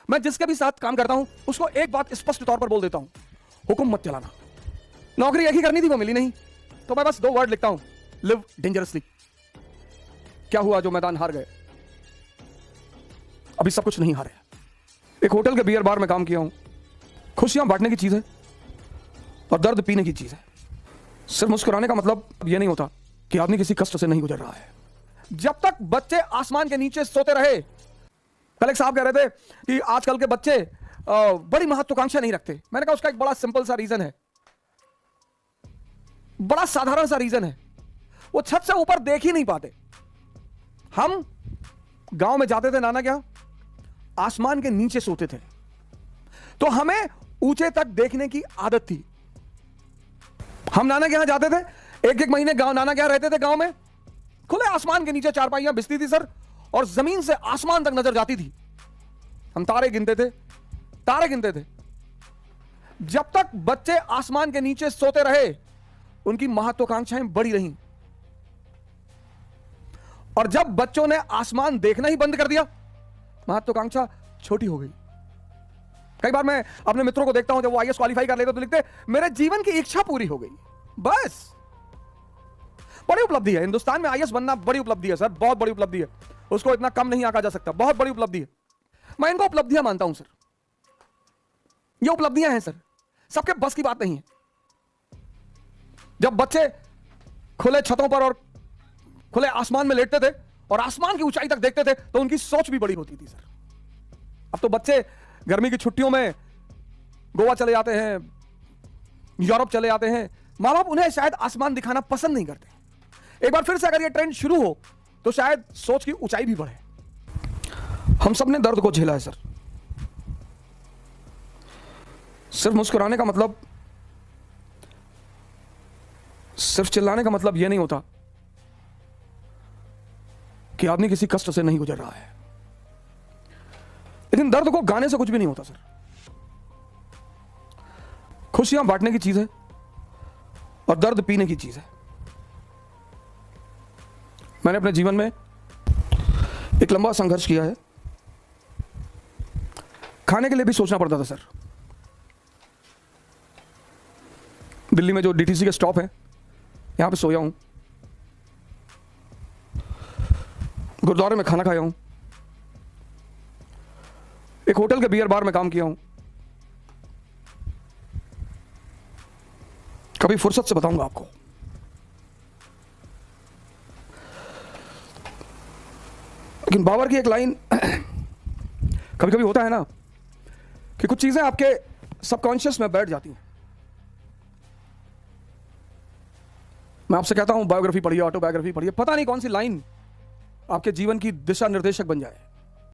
मैं जिसके भी साथ काम करता हूं उसको एक बात स्पष्ट तौर पर बोल देता हूं, हुक्म मत चलाना। नौकरी एक ही करनी थी, वो मिली नहीं, तो मैं बस 2 वर्ड लिखता हूं, लिव डेंजरसली। क्या हुआ जो मैदान हार गए? अभी सब कुछ नहीं हारे। एक होटल के बियर बार में काम किया हूं। खुशियां बांटने की चीज है और दर्द पीने की चीज है। सिर्फ मुस्कुराने का मतलब यह नहीं होता कि आदमी किसी कष्ट से नहीं गुजर रहा है। जब तक बच्चे आसमान के नीचे सोते रहे, कल एक साहब कह रहे थे कि आजकल के बच्चे बड़ी महत्वाकांक्षा नहीं रखते। मैंने कहा उसका एक बड़ा सिंपल सा रीजन है, बड़ा साधारण सा रीजन है, वो छत से ऊपर देख ही नहीं पाते। हम गांव में जाते थे, नाना क्या आसमान के नीचे सोते थे, तो हमें ऊंचे तक देखने की आदत थी। हम नाना के यहां जाते थे, एक एक महीने गांव नाना के यहां रहते थे। गांव में खुले आसमान के नीचे चारपाइयां बिछती थी सर, और जमीन से आसमान तक नजर जाती थी। हम तारे गिनते थे, तारे गिनते थे। जब तक बच्चे आसमान के नीचे सोते रहे, उनकी महत्वाकांक्षाएं बढ़ी रहीं, और जब बच्चों ने आसमान देखना ही बंद कर दिया, महत्वाकांक्षा छोटी हो गई। कई बार मैं अपने मित्रों को देखता हूं, जब वो आईएएस क्वालिफाई कर लेते तो लिखते मेरे जीवन की इच्छा पूरी हो गई। बस, बड़ी उपलब्धि है हिंदुस्तान में आईएएस बनना, बड़ी उपलब्धि है सर, बहुत बड़ी उपलब्धि है। उसको इतना कम नहीं आंका जा सकता, बहुत बड़ी उपलब्धि है। मैं इनको उपलब्धियां मानता हूं सर, ये उपलब्धियां हैं सर, सबके बस की बात नहीं है। जब बच्चे खुले छतों पर और खुले आसमान में लेटते थे और आसमान की ऊंचाई तक देखते थे, तो उनकी सोच भी बड़ी होती थी सर। अब तो बच्चे गर्मी की छुट्टियों में गोवा चले जाते हैं, यूरोप चले जाते हैं। मां बाप उन्हें शायद आसमान दिखाना पसंद नहीं करते। एक बार फिर से अगर यह ट्रेंड शुरू हो तो शायद सोच की ऊंचाई भी बढ़े। हम सब ने दर्द को झेला है सर। सिर्फ मुस्कुराने का मतलब, सिर्फ चिल्लाने का मतलब यह नहीं होता कि आदमी किसी कष्ट से नहीं गुजर रहा है। लेकिन दर्द को गाने से कुछ भी नहीं होता सर। खुशियां बांटने की चीज है और दर्द पीने की चीज है। मैंने अपने जीवन में एक लंबा संघर्ष किया है। खाने के लिए भी सोचना पड़ता था सर। दिल्ली में जो डीटीसी के स्टॉप है, यहां पे सोया हूं, गुरुद्वारे में खाना खाया हूं, एक होटल के बियर बार में काम किया हूं। कभी फुर्सत से बताऊंगा आपको। लेकिन बाबर की एक लाइन कभी कभी होता है ना कि कुछ चीजें आपके सबकॉन्शियस में बैठ जाती हैं। मैं आपसे कहता हूं बायोग्राफी पढ़िए, ऑटोबायोग्राफी पढ़िए, पता नहीं कौन सी लाइन आपके जीवन की दिशा निर्देशक बन जाए।